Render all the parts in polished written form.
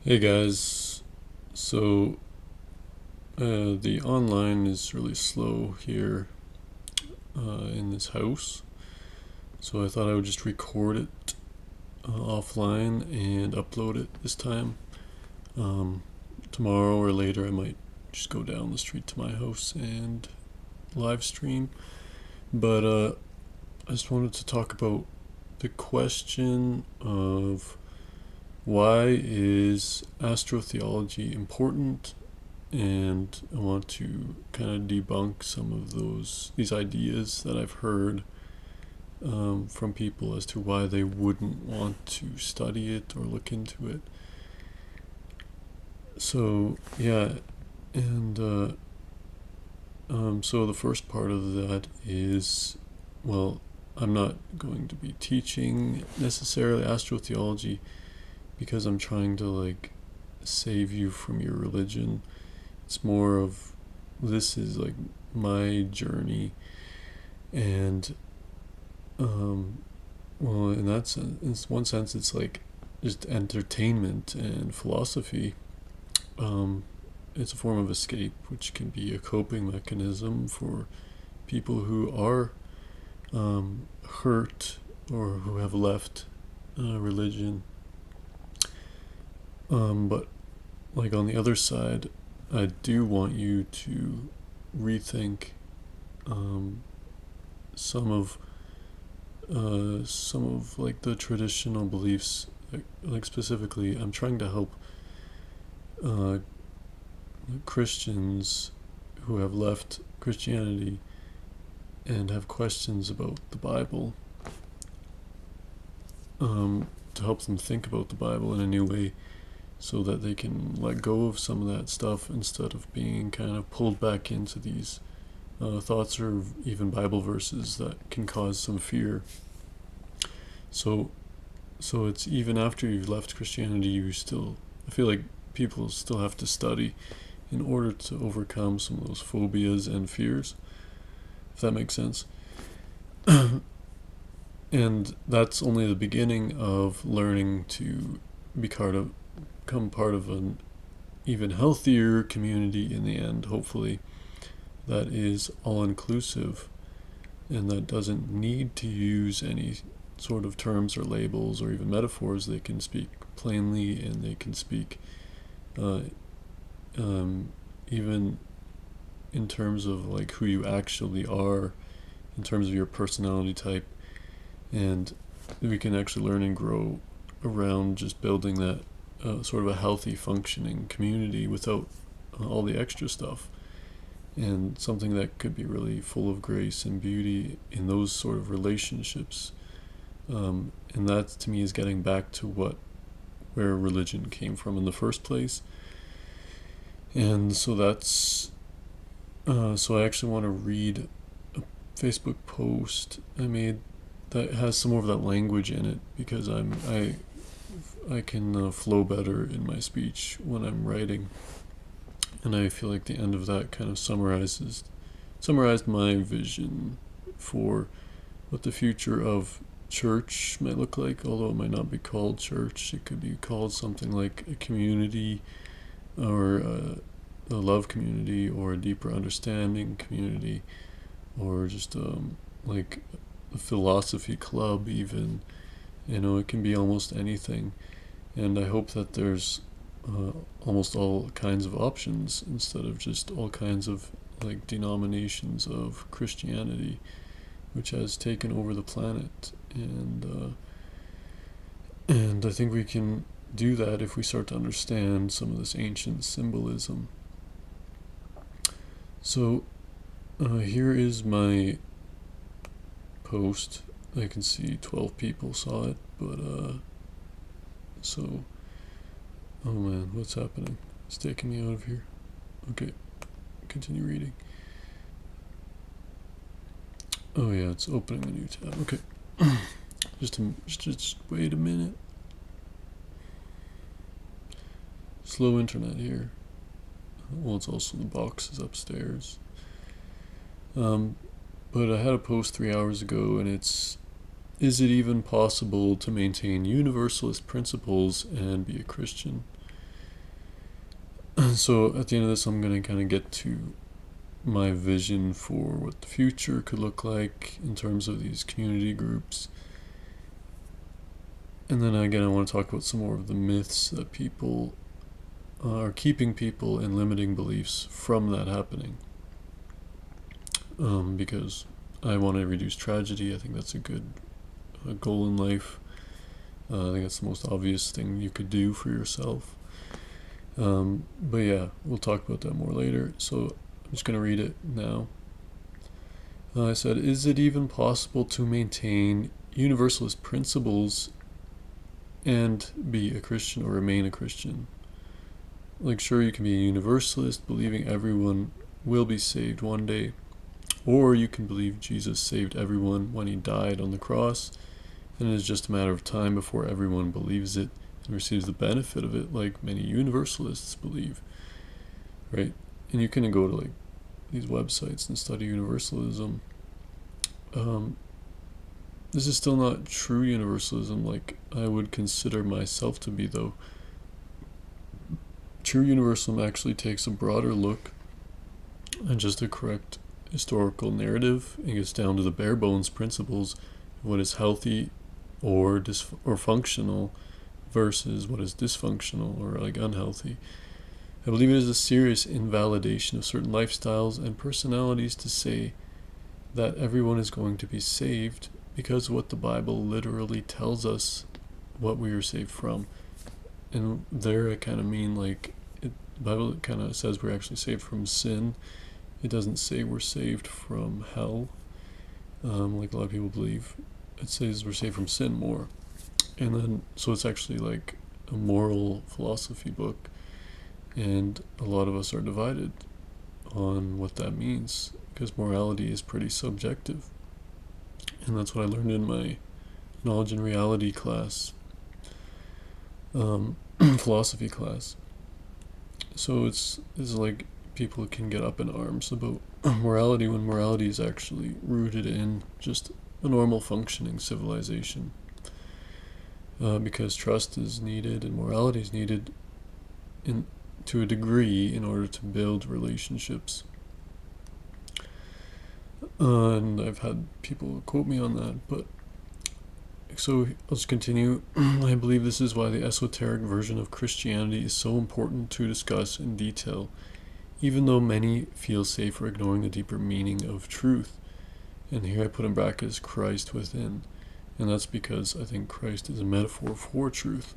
Hey guys, so the online is really slow here in this house, so I thought I would just record it offline and upload it this time. Um, Tomorrow or later, I might just go down the street to my house and live stream. But I just wanted to talk about the question of why is astrotheology important, and I want to kind of debunk some of these ideas that I've heard from people as to why they wouldn't want to study it or look into it. So yeah, and so the first part of that is, well, I'm not going to be teaching necessarily astrotheology because I'm trying to like save you from your religion. It's more of, this is like my journey, and um, well, in that sense, in one sense, it's like just entertainment and philosophy. Um, it's a form of escape, which can be a coping mechanism for people who are hurt or who have left religion. But like on the other side, I do want you to rethink um, some of some of like the traditional beliefs. Like specifically, I'm trying to help uh, Christians who have left Christianity and have questions about the Bible, to help them think about the Bible in a new way, so that they can let go of some of that stuff instead of being kind of pulled back into these thoughts or even Bible verses that can cause some fear. So So it's even after you've left Christianity, you still, I feel like people still have to study in order to overcome some of those phobias and fears, if that makes sense. And that's only the beginning of learning to become part of an even healthier community in the end, hopefully, that is all inclusive and that doesn't need to use any sort of terms or labels or even metaphors. They can speak plainly, and they can speak uh, um, even in terms of like who you actually are, in terms of your personality type, and we can actually learn and grow around just building that sort of a healthy, functioning community without all the extra stuff, and something that could be really full of grace and beauty in those sort of relationships. And that to me is getting back to where religion came from in the first place. And so so I actually want to read a Facebook post I made that has some more of that language in it, because I can flow better in my speech when I'm writing, and I feel like the end of that kind of summarized my vision for what the future of church might look like. Although it might not be called church, it could be called something like a community, or a love community, or a deeper understanding community, or just like a philosophy club even. It can be almost anything. And I hope that there's uh, almost all kinds of options instead of just all kinds of like denominations of Christianity, which has taken over the planet. And I think we can do that if we start to understand some of this ancient symbolism. So here is my post. I can see 12 people saw it, but so, oh man, what's happening? It's taking me out of here. Okay, continue reading. Oh yeah, it's opening a new tab. Okay, just wait a minute. Slow internet here. Well, it's also the boxes upstairs. Um, but I had a post 3 hours ago, and it's, is it even possible to maintain universalist principles and be a Christian? So at the end of this, I'm going to kind of get to my vision for what the future could look like in terms of these community groups. And then again, I want to talk about some more of the myths that people are keeping people in limiting beliefs from that happening. Because I want to reduce tragedy. I think that's a good goal in life. I think that's the most obvious thing you could do for yourself. But yeah, we'll talk about that more later. So I'm just going to read it now. I said, is it even possible to maintain universalist principles and be a Christian or remain a Christian? Like, sure, you can be a universalist, believing everyone will be saved one day, or you can believe Jesus saved everyone when he died on the cross, and it is just a matter of time before everyone believes it and receives the benefit of it, like many universalists believe, right? And you can go to like these websites and study universalism. This is still not true universalism like I would consider myself to be, though. True universalism actually takes a broader look and just a correct historical narrative and gets down to the bare bones principles of what is healthy or functional versus what is dysfunctional or like unhealthy. I believe it is a serious invalidation of certain lifestyles and personalities to say that everyone is going to be saved because of what the Bible literally tells us what we are saved from. And there I kind of mean like the Bible kind of says we're actually saved from sin. It doesn't say we're saved from hell, like a lot of people believe. It says we're saved from sin more. And then, so it's actually like a moral philosophy book. And a lot of us are divided on what that means, because morality is pretty subjective. And that's what I learned in my knowledge and reality class, philosophy class. So it's like people can get up in arms about morality when morality is actually rooted in just a normal functioning civilization. Because trust is needed and morality is needed to a degree in order to build relationships. And I've had people quote me on that, but so I'll just continue. I believe this is why the esoteric version of Christianity is so important to discuss in detail, even though many feel safer ignoring the deeper meaning of truth. And here I put in brackets Christ within, and that's because I think Christ is a metaphor for truth.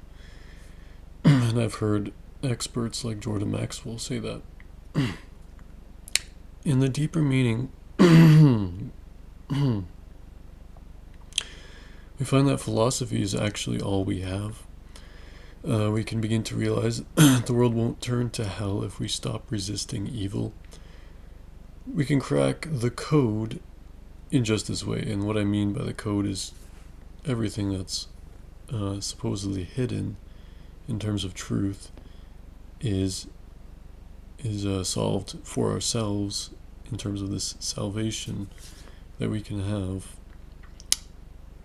And I've heard experts like Jordan Maxwell say that. In the deeper meaning, we find that philosophy is actually all we have. We can begin to realize the world won't turn to hell if we stop resisting evil. We can crack the code in just this way, and what I mean by the code is everything that's supposedly hidden in terms of truth is solved for ourselves in terms of this salvation that we can have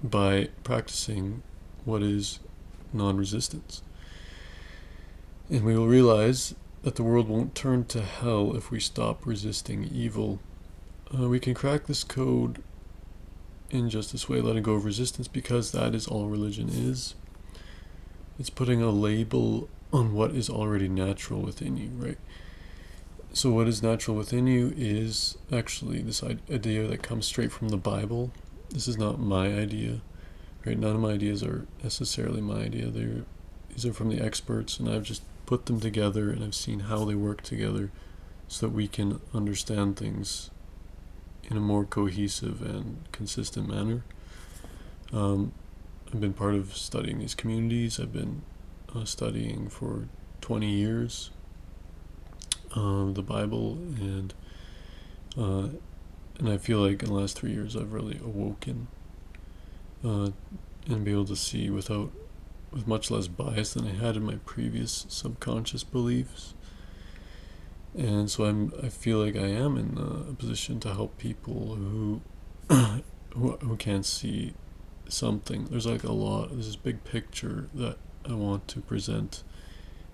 by practicing what is non-resistance. And we will realize that the world won't turn to hell if we stop resisting evil. We can crack this code in just this way, letting go of resistance, because that is all religion is. It's putting a label on what is already natural within you, right? So what is natural within you is actually this idea that comes straight from the Bible. This is not my idea, right? None of my ideas are necessarily my idea. These are from the experts, and I've just put them together, and I've seen how they work together so that we can understand things in a more cohesive and consistent manner. I've been part of studying these communities. I've been studying for 20 years the Bible, and I feel like in the last 3 years I've really awoken and be able to see with much less bias than I had in my previous subconscious beliefs. And so I feel like I am in a position to help people who can't see something. There's this big picture that I want to present,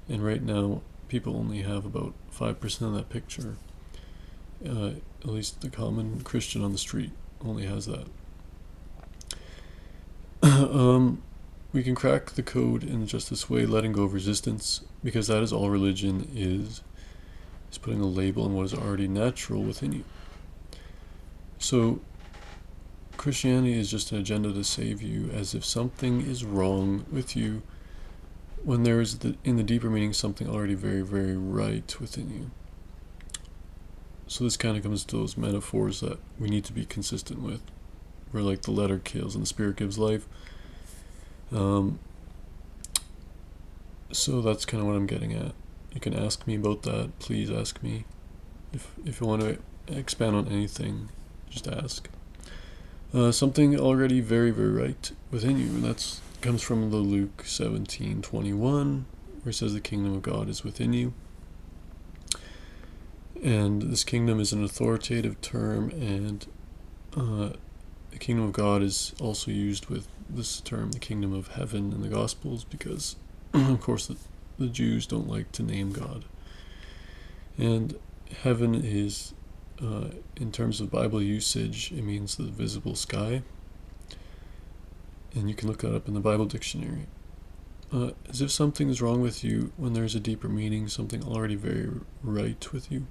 and right now people only have about 5% of that picture. At least the common Christian on the street only has that. We can crack the code in just this way, letting go of resistance, because that is all religion is putting a label on what is already natural within you. So Christianity is just an agenda to save you, as if something is wrong with you when there is, in the deeper meaning, something already very, very right within you. So this kind of comes to those metaphors that we need to be consistent with, where like the letter kills and the spirit gives life. So that's kind of what I'm getting at. You can ask me about that. Please ask me. If you want to expand on anything, just ask. Something already very, very right within you, and that comes from the Luke 17:21, where it says the kingdom of God is within you. And this kingdom is an authoritative term, and the kingdom of God is also used with this term, the kingdom of heaven, in the Gospels, because, of course, the Jews don't like to name God. And heaven is, in terms of Bible usage, it means the visible sky. And you can look that up in the Bible dictionary. As if something is wrong with you when there's a deeper meaning, something already very right with you.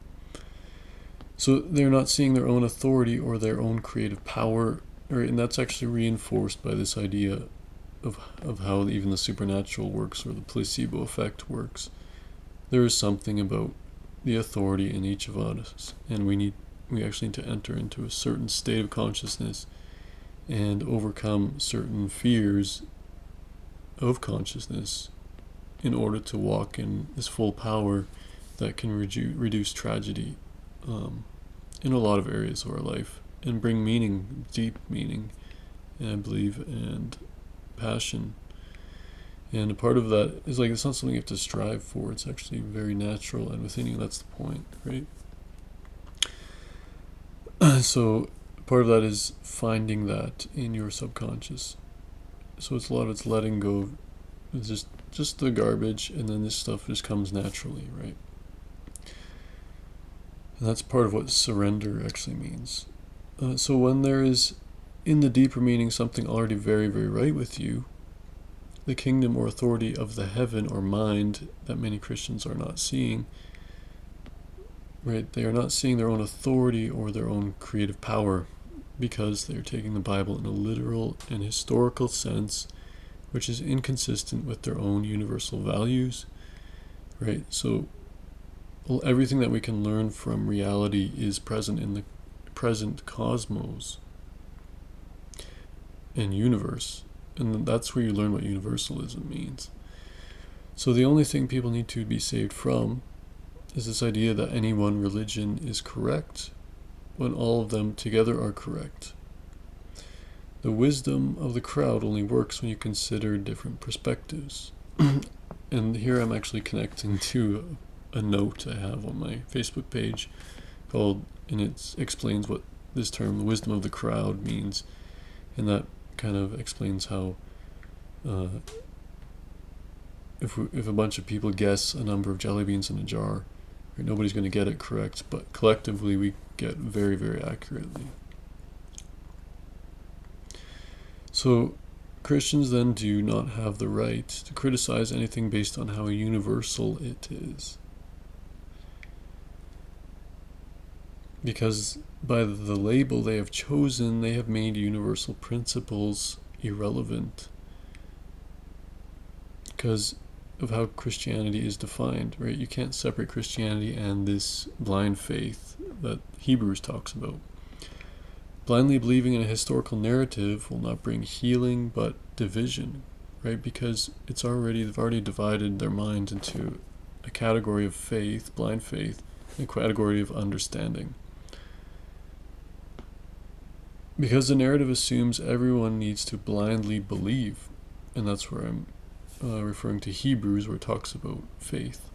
So they're not seeing their own authority or their own creative power, and that's actually reinforced by this idea of how even the supernatural works, or the placebo effect works. There is something about the authority in each of us, and we actually need to enter into a certain state of consciousness and overcome certain fears of consciousness in order to walk in this full power that can reduce tragedy in a lot of areas of our life, and bring meaning, deep meaning, and I believe, and passion. And a part of that is like, it's not something you have to strive for, it's actually very natural and within you. That's the point, right? So part of that is finding that in your subconscious. So it's a lot of it's letting go of just the garbage, and then this stuff just comes naturally, right? And that's part of what surrender actually means. So when there is, in the deeper meaning, something already very, very right with you, the kingdom or authority of the heaven or mind that many Christians are not seeing, right? They are not seeing their own authority or their own creative power, because they're taking the Bible in a literal and historical sense, which is inconsistent with their own universal values, right? So everything that we can learn from reality is present in the present cosmos and universe, and that's where you learn what universalism means. So the only thing people need to be saved from is this idea that any one religion is correct when all of them together are correct. The wisdom of the crowd only works when you consider different perspectives. And here I'm actually connecting to a note I have on my Facebook page and it explains what this term, the wisdom of the crowd, means. And that kind of explains how if a bunch of people guess a number of jelly beans in a jar, right, nobody's going to get it correct, but collectively we get very, very accurately. So Christians then do not have the right to criticize anything based on how universal it is, because by the label they have chosen, they have made universal principles irrelevant because of how Christianity is defined, right? You can't separate Christianity and this blind faith that Hebrews talks about. Blindly believing in a historical narrative will not bring healing but division, right? Because they've already divided their mind into a category of faith, blind faith, and a category of understanding. Because the narrative assumes everyone needs to blindly believe, and that's where I'm referring to Hebrews, where it talks about faith,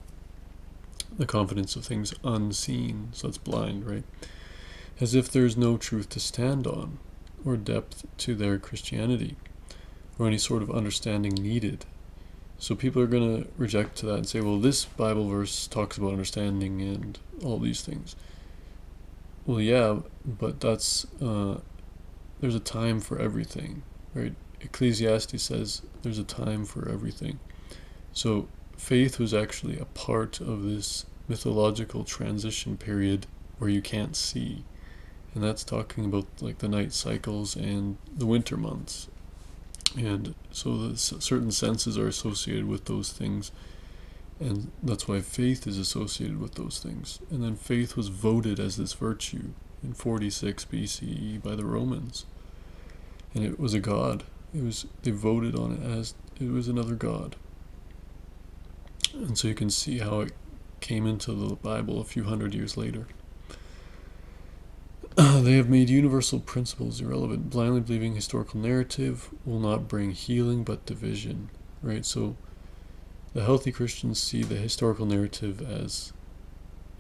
the confidence of things unseen, so that's blind, right? As if there's no truth to stand on, or depth to their Christianity, or any sort of understanding needed. So people are going to reject to that and say, well, this Bible verse talks about understanding and all these things. Well, yeah, but there's a time for everything, right? Ecclesiastes says there's a time for everything. So faith was actually a part of this mythological transition period where you can't see. And that's talking about like the night cycles and the winter months. And so certain senses are associated with those things. And that's why faith is associated with those things. And then faith was voted as this virtue in 46 BCE by the Romans. And it was a god. They voted on it as it was another god. And so you can see how it came into the Bible a few hundred years later. They have made universal principles irrelevant. Blindly believing historical narrative will not bring healing but division. Right? So the healthy Christians see the historical narrative as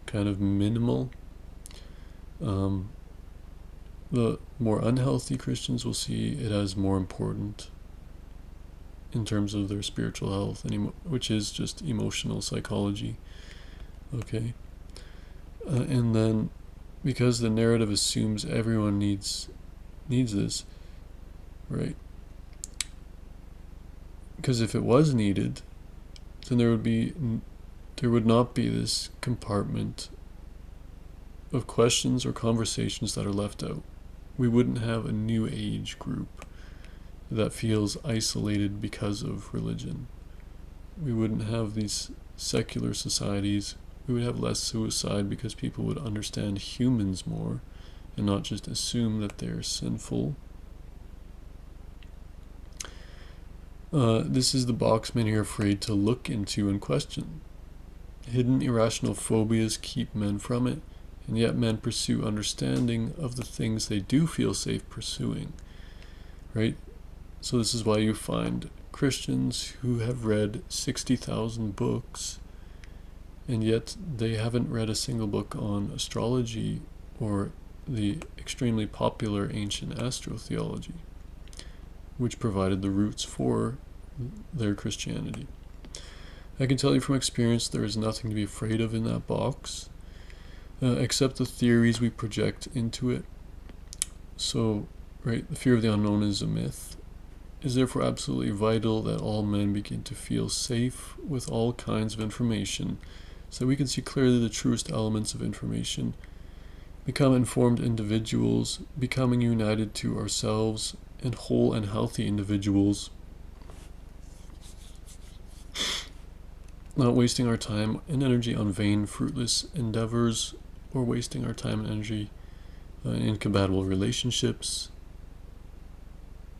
kind of minimal. The more unhealthy Christians will see it as more important in terms of their spiritual health, which is just emotional psychology. Okay? And then, because the narrative assumes everyone needs this, right? Because if it was needed, then there would not be this compartment of questions or conversations that are left out. We wouldn't have a new age group that feels isolated because of religion. We wouldn't have these secular societies. We would have less suicide because people would understand humans more and not just assume that they're sinful. This is the box many are afraid to look into and question. Hidden irrational phobias keep men from it, and yet men pursue understanding of the things they do feel safe pursuing. Right? So this is why you find Christians who have read 60,000 books, and yet they haven't read a single book on astrology or the extremely popular ancient astrotheology, which provided the roots for their Christianity. I can tell you from experience there is nothing to be afraid of in that box, except the theories we project into it. So, right, the fear of the unknown is a myth. It is therefore absolutely vital that all men begin to feel safe with all kinds of information, so that we can see clearly the truest elements of information, become informed individuals, becoming united to ourselves, and whole and healthy individuals, not wasting our time and energy on vain, fruitless endeavors, or wasting our time and energy in incompatible relationships,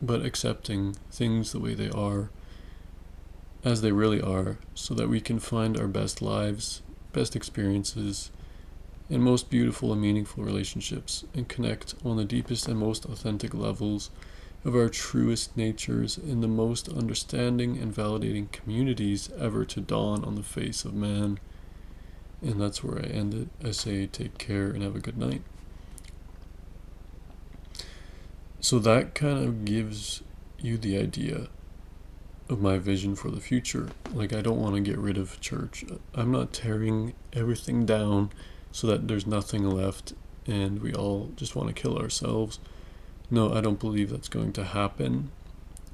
but accepting things the way they are, as they really are, so that we can find our best lives, best experiences, and most beautiful and meaningful relationships, and connect on the deepest and most authentic levels of our truest natures in the most understanding and validating communities ever to dawn on the face of man. And that's where I end it. I say take care and have a good night. So that kind of gives you the idea of my vision for the future. Like, I don't want to get rid of church. I'm not tearing everything down so that there's nothing left and we all just want to kill ourselves. No, I don't believe that's going to happen.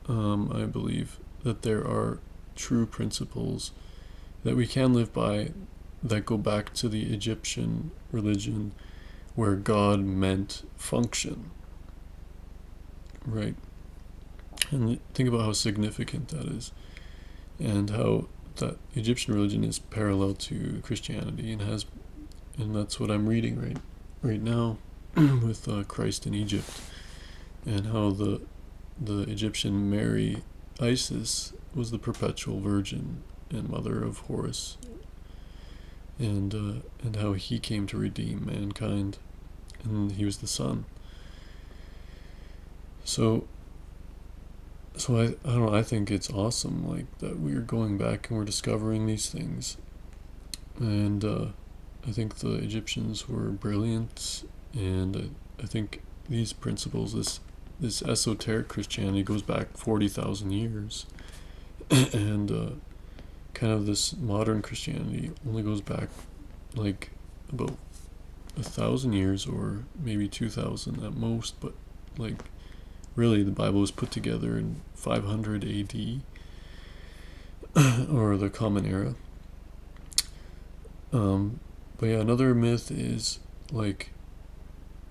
I believe that there are true principles that we can live by that go back to the Egyptian religion where God meant function. Right? And think about how significant that is, and how that Egyptian religion is parallel to Christianity, and that's what I'm reading right now with Christ in Egypt, and how the Egyptian Mary, Isis, was the perpetual virgin and mother of Horus, and how he came to redeem mankind, and he was the son. So I don't know, I think it's awesome, like, that we're going back and we're discovering these things. And I think the Egyptians were brilliant, and I think these principles, this esoteric Christianity goes back 40,000 years. And kind of this modern Christianity only goes back like about 1,000 years or maybe 2,000 at most, but like really the Bible was put together in 500 AD or the Common Era. But yeah, another myth is like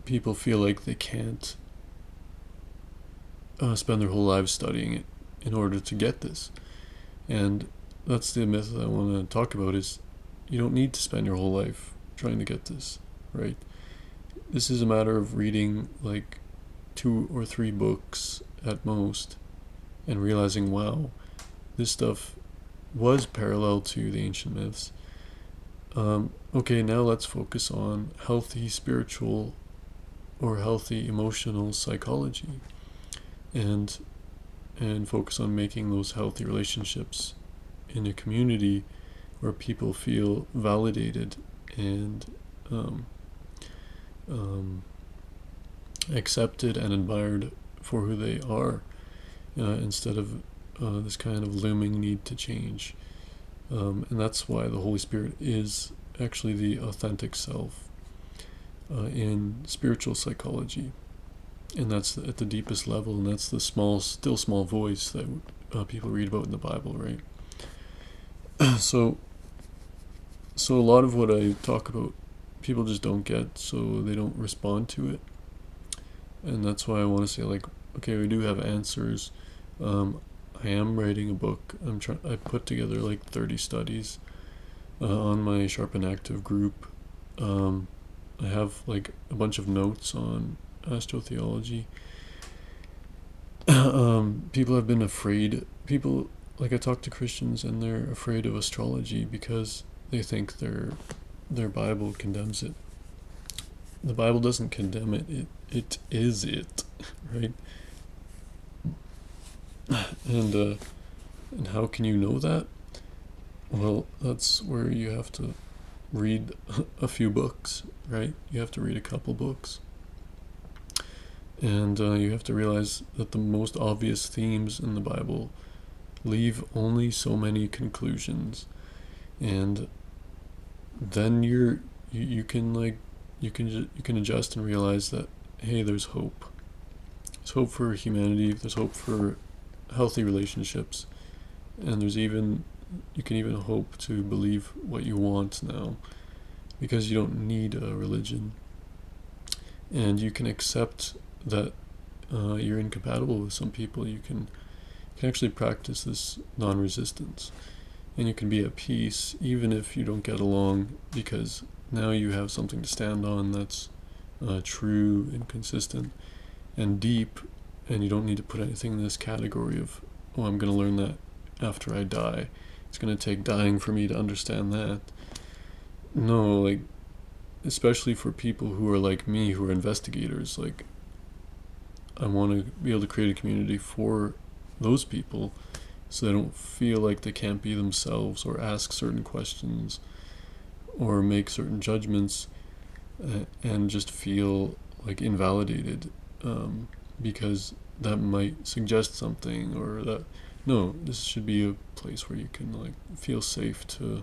people feel like they can't spend their whole lives studying it in order to get this. And that's the myth that I want to talk about is you don't need to spend your whole life trying to get this, right? This is a matter of reading like 2 or 3 books at most and realizing, wow, this stuff was parallel to the ancient myths. Okay, now let's focus on healthy spiritual or healthy emotional psychology and focus on making those healthy relationships in a community where people feel validated and accepted and admired for who they are, instead of this kind of looming need to change. And that's why the Holy Spirit is actually the authentic self in spiritual psychology. And that's at the deepest level, and that's the still small voice that people read about in the Bible, right? So a lot of what I talk about, people just don't get, so they don't respond to it. And that's why I want to say, like, okay, we do have answers. I am writing a book. I put together like 30 studies on my Sharp and Active group. I have like a bunch of notes on astrotheology. People have been afraid. People, like, I talk to Christians and they're afraid of astrology because they think their Bible condemns it. The Bible doesn't condemn it. It is it, right? And how can you know that? Well, that's where you have to read a few books, right? You have to read a couple books. And you have to realize that the most obvious themes in the Bible leave only so many conclusions. And then you can adjust and realize that, hey, there's hope. There's hope for humanity. There's hope for healthy relationships, and you can even hope to believe what you want now, because you don't need a religion, and you can accept that you're incompatible with some people. You can actually practice this non-resistance, and you can be at peace even if you don't get along, because now you have something to stand on that's true and consistent and deep, and you don't need to put anything in this category of, oh, I'm going to learn that after I die. It's going to take dying for me to understand that. No, like, especially for people who are like me, who are investigators, like, I want to be able to create a community for those people so they don't feel like they can't be themselves or ask certain questions or make certain judgments, and just feel like invalidated, because that might suggest something, or that, no, this should be a place where you can like feel safe to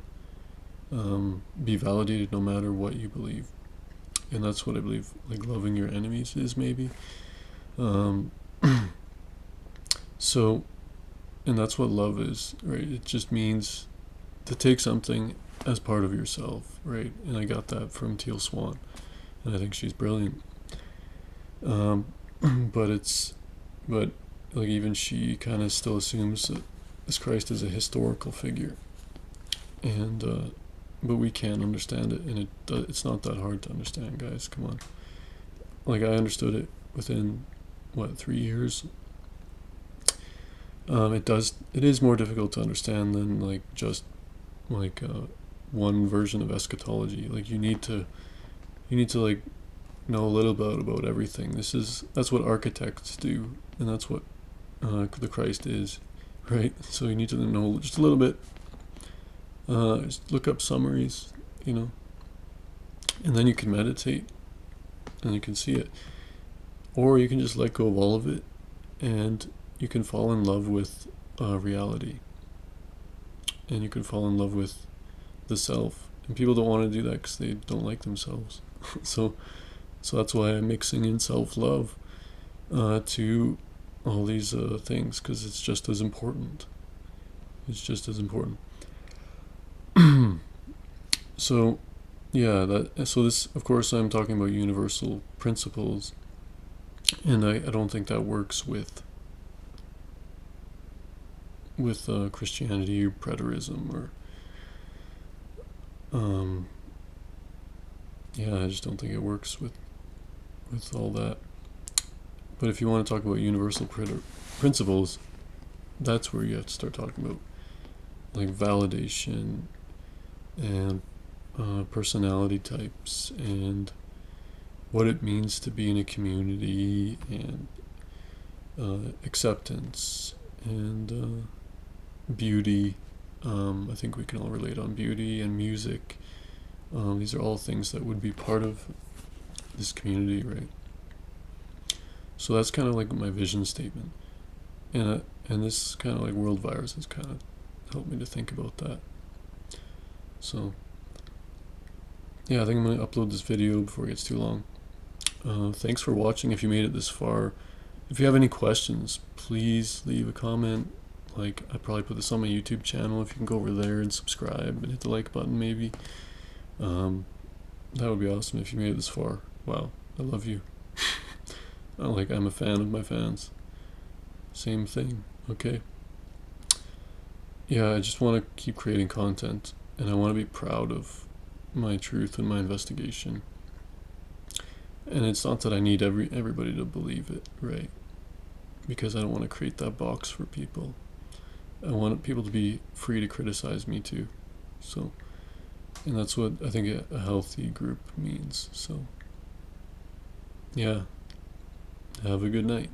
be validated no matter what you believe. And that's what I believe like loving your enemies is, maybe. So, and that's what love is, right? It just means to take something as part of yourself, right? And I got that from Teal Swan, and I think she's brilliant. But like, even she kind of still assumes that this Christ is a historical figure, and but we can understand it, and it's not that hard to understand, guys. Come on. Like, I understood it within 3 years. It is more difficult to understand than like just like one version of eschatology. Like, you need to like know a little bit about everything. That's what architects do, and that's what the Christ is, right? So you need to know just a little bit. Just look up summaries, and then you can meditate, and you can see it, or you can just let go of all of it, and you can fall in love with reality. and you can fall in love with the self. And people don't want to do that because they don't like themselves. so that's why I'm mixing in self-love to all these things, because it's just as important. It's just as important. So yeah, so this, of course, I'm talking about universal principles, and I don't think that works with Christianity or preterism or yeah, I just don't think it works with all that. But if you want to talk about universal principles, that's where you have to start talking about like validation and personality types and what it means to be in a community, and acceptance and beauty. I think we can all relate on beauty and music. These are all things that would be part of this community, right? So that's kind of like my vision statement, and this kind of like world virus has kind of helped me to think about that. So yeah, I think I'm going to upload this video before it gets too long. Thanks for watching if you made it this far. If you have any questions, please leave a comment. Like, I probably put this on my YouTube channel. If you can go over there and subscribe and hit the like button, maybe. That would be awesome if you made it this far. Wow, I love you. I'm a fan of my fans. Same thing, okay? Yeah, I just want to keep creating content, and I want to be proud of my truth and my investigation. And it's not that I need everybody to believe it, right? Because I don't want to create that box for people. I want people to be free to criticize me too. So, and that's what I think a healthy group means. So, yeah, have a good night.